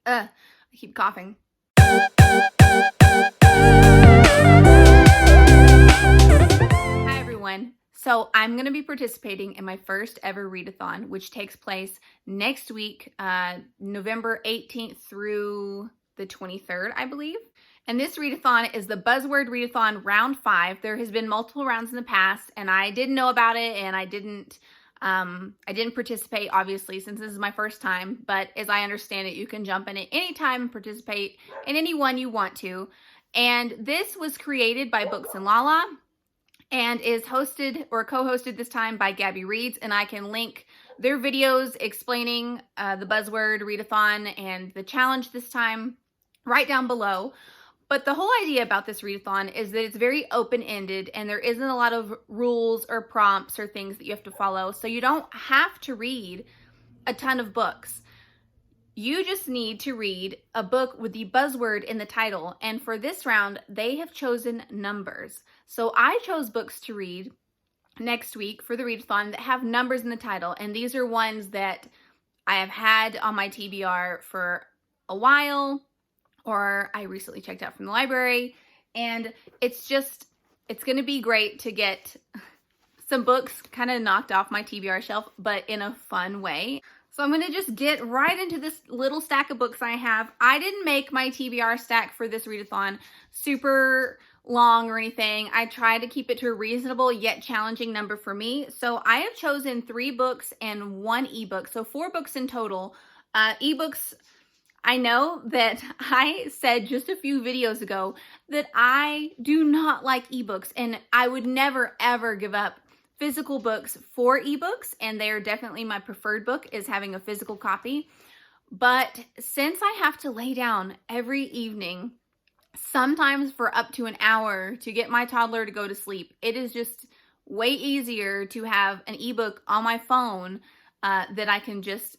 I keep coughing. Hi everyone. So I'm going to be participating in my first ever readathon, which takes place next week, November 18th through the 23rd, I believe. And this readathon is the Buzzword Readathon Round 5. There has been multiple rounds in the past, and I didn't know about it, and I didn't participate, obviously, since this is my first time. But as I understand it, you can jump in at any time and participate in any one you want to. And this was created by Books and Lala and is hosted or co-hosted this time by Gabby Reads, and I can link their videos explaining the Buzzword Readathon and the challenge this time right down below. But the whole idea about this readathon is that it's very open-ended and there isn't a lot of rules or prompts or things that you have to follow. So you don't have to read a ton of books. You just need to read a book with the buzzword in the title. And for this round, they have chosen numbers. So I chose books to read next week for the readathon that have numbers in the title. And these are ones that I have had on my TBR for a while, or I recently checked out from the library, and it's going to be great to get some books kind of knocked off my TBR shelf, but in a fun way. So I'm going to just get right into this little stack of books I have. I didn't make my TBR stack for this readathon super long or anything. I tried to keep it to a reasonable yet challenging number for me. So I have chosen 3 books and 1 ebook, so 4 books in total. Ebooks, I know that I said just a few videos ago that I do not like ebooks, and I would never ever give up physical books for ebooks, and they are definitely my preferred book is having a physical copy. But since I have to lay down every evening, sometimes for up to an hour to get my toddler to go to sleep, it is just way easier to have an ebook on my phone that I can just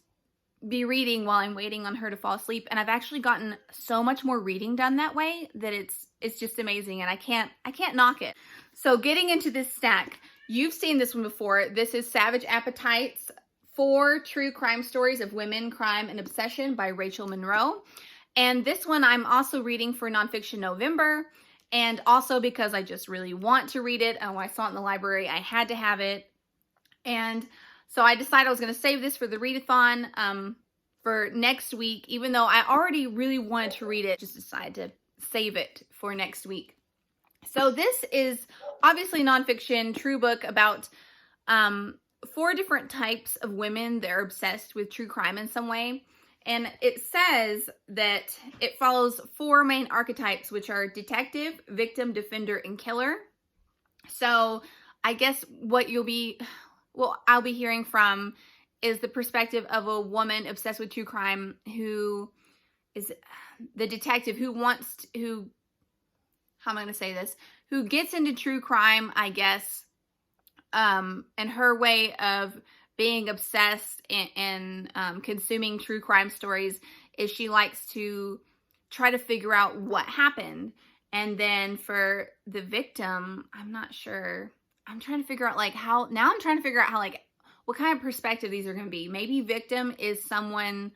be reading while I'm waiting on her to fall asleep. And I've actually gotten so much more reading done that way that it's just amazing, and I can't knock it. So getting into this stack, you've seen this one before. This is Savage Appetites, 4 True Crime Stories of Women, Crime, and Obsession by Rachel Monroe. And this one I'm also reading for Nonfiction November, and also because I just really want to read it. Oh, I saw it in the library. I had to have it. And so I decided I was going to save this for the readathon for next week, even though I already really wanted to read it, just decided to save it for next week. So this is obviously nonfiction, true book about 4 different types of women that are obsessed with true crime in some way. And it says that it follows 4 main archetypes, which are detective, victim, defender, and killer. So I guess what I'll be hearing from is the perspective of a woman obsessed with true crime who is the detective who gets into true crime, I guess, and her way of being obsessed and consuming true crime stories is she likes to try to figure out what happened. And then for the victim, I'm not sure. I'm trying to figure out how what kind of perspective these are going to be. Maybe victim is someone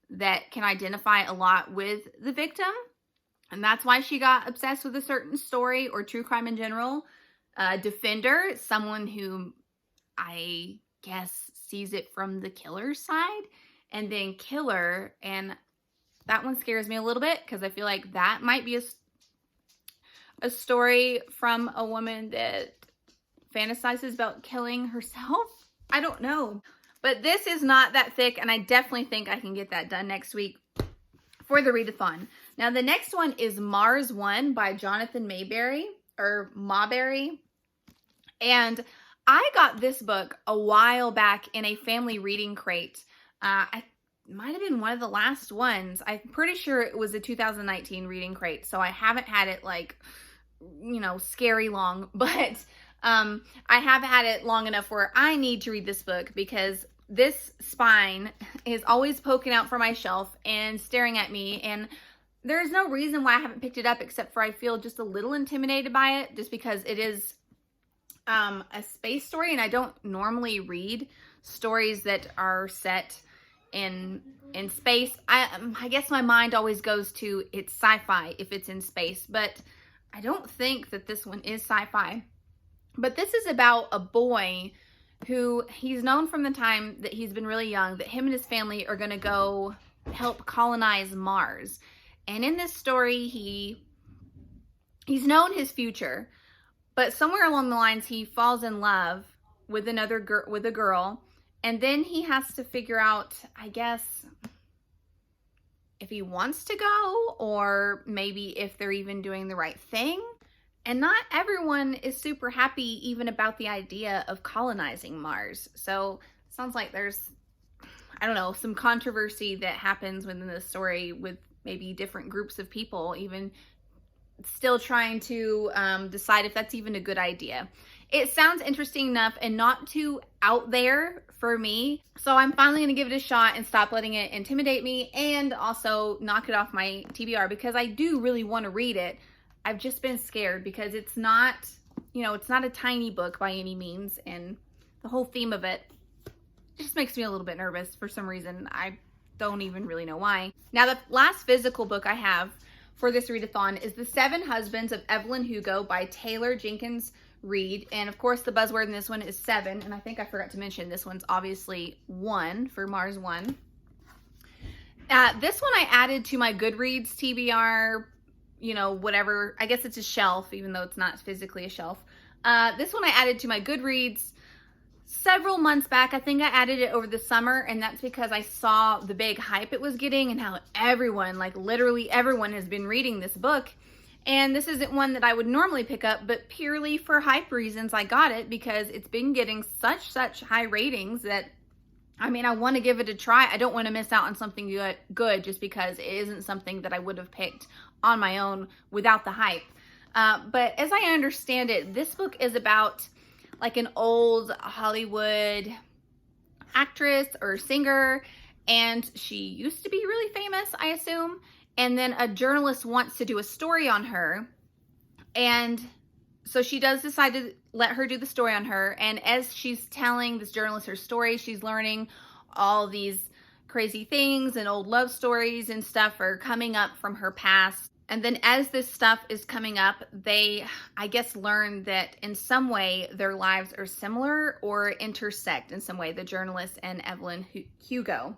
that can identify a lot with the victim, and that's why she got obsessed with a certain story or true crime in general. Defender, someone who I guess sees it from the killer's side. And then killer, and that one scares me a little bit because I feel like that might be a story from a woman that fantasizes about killing herself. I don't know. But this is not that thick, and I definitely think I can get that done next week for the readathon. Now, the next one is Mars 1 by Jonathan Mayberry, or Mawberry. And I got this book a while back in a family reading crate. I might have been one of the last ones. I'm pretty sure it was a 2019 reading crate, so I haven't had it scary long, but I have had it long enough where I need to read this book because this spine is always poking out from my shelf and staring at me, and there's no reason why I haven't picked it up except for I feel just a little intimidated by it just because it is a space story, and I don't normally read stories that are set in space. I guess my mind always goes to it's sci-fi if it's in space, but I don't think that this one is sci-fi. But this is about a boy who he's known from the time that he's been really young that him and his family are going to go help colonize Mars. And in this story, he's known his future, but somewhere along the lines he falls in love with a girl, and then he has to figure out, I guess, if he wants to go or maybe if they're even doing the right thing. And not everyone is super happy even about the idea of colonizing Mars. So it sounds like there's, I don't know, some controversy that happens within the story with maybe different groups of people even still trying to decide if that's even a good idea. It sounds interesting enough and not too out there for me. So I'm finally going to give it a shot and stop letting it intimidate me and also knock it off my TBR because I do really want to read it. I've just been scared because it's not, it's not a tiny book by any means. And the whole theme of it just makes me a little bit nervous for some reason. I don't even really know why. Now, the last physical book I have for this readathon is The 7 Husbands of Evelyn Hugo by Taylor Jenkins Reid. And of course, the buzzword in this one is 7. And I think I forgot to mention this one's obviously 1 for Mars 1. This one I added to my Goodreads TBR, whatever. I guess it's a shelf, even though it's not physically a shelf. This one I added to my Goodreads several months back. I think I added it over the summer, and that's because I saw the big hype it was getting and how everyone, like literally everyone, has been reading this book. And this isn't one that I would normally pick up, but purely for hype reasons, I got it because it's been getting such high ratings that, I want to give it a try. I don't want to miss out on something good just because it isn't something that I would have picked on my own without the hype. But as I understand it, this book is about like an old Hollywood actress or singer, and she used to be really famous, I assume. And then a journalist wants to do a story on her. And so she does decide to let her do the story on her. And as she's telling this journalist her story, she's learning all these crazy things and old love stories and stuff are coming up from her past. And then as this stuff is coming up, they, I guess, learn that in some way their lives are similar or intersect in some way, the journalist and Evelyn Hugo.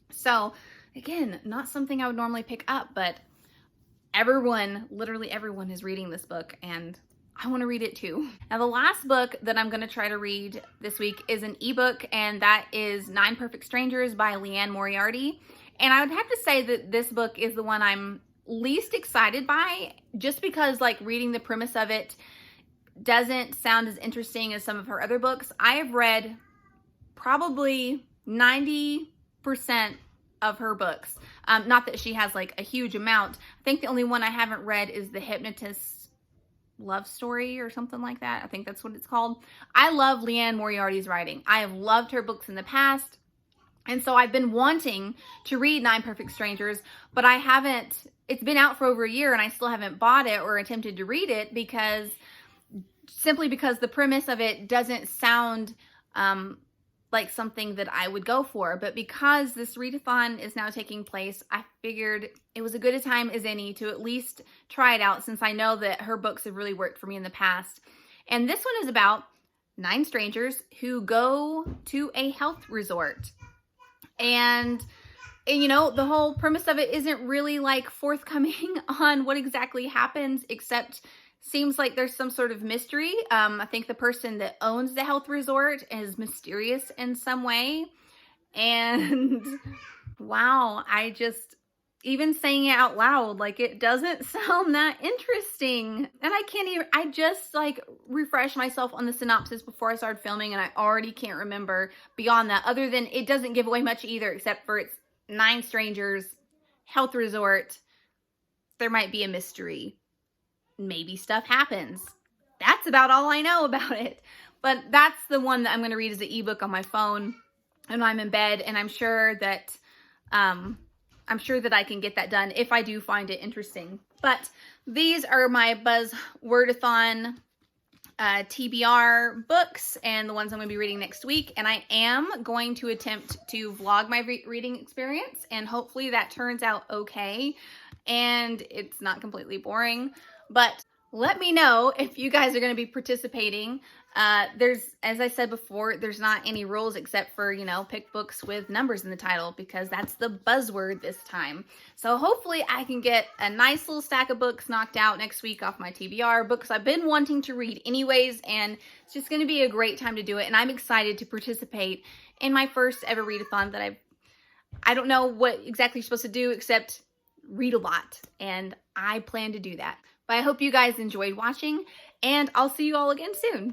So again, not something I would normally pick up, but everyone, literally everyone is reading this book and I want to read it too. Now, the last book that I'm going to try to read this week is an ebook, and that is 9 Perfect Strangers by Leanne Moriarty. And I would have to say that this book is the one I'm least excited by, just because like reading the premise of it doesn't sound as interesting as some of her other books. I have read probably 90% of her books. Not that she has like a huge amount. I think the only one I haven't read is The Hypnotist's Love Story or something like that. I think that's what it's called. I love Leanne Moriarty's writing. I have loved her books in the past. And so I've been wanting to read 9 Perfect Strangers, but I haven't, it's been out for over a year and I still haven't bought it or attempted to read it simply because the premise of it doesn't sound like something that I would go for. But because this readathon is now taking place, I figured it was as good a time as any to at least try it out, since I know that her books have really worked for me in the past. And this one is about 9 strangers who go to a health resort. And the whole premise of it isn't really like forthcoming on what exactly happens, except seems like there's some sort of mystery. I think the person that owns the health resort is mysterious in some way. And wow, even saying it out loud, like it doesn't sound that interesting. And I just like refreshed myself on the synopsis before I started filming, and I already can't remember beyond that, other than it doesn't give away much either, except for it's 9 strangers, health resort. There might be a mystery. Maybe stuff happens. That's about all I know about it. But that's the one that I'm going to read as an ebook on my phone when I'm in bed, and I'm sure that I can get that done if I do find it interesting. But these are my Buzzwordathon TBR books and the ones I'm going to be reading next week. And I am going to attempt to vlog my reading experience, and hopefully that turns out okay and it's not completely boring. But let me know if you guys are going to be participating. As I said before, there's not any rules except for, pick books with numbers in the title, because that's the buzzword this time. So hopefully I can get a nice little stack of books knocked out next week off my TBR, books I've been wanting to read anyways, and it's just going to be a great time to do it. And I'm excited to participate in my first ever readathon that I don't know what exactly you're supposed to do except read a lot, and I plan to do that. But I hope you guys enjoyed watching, and I'll see you all again soon.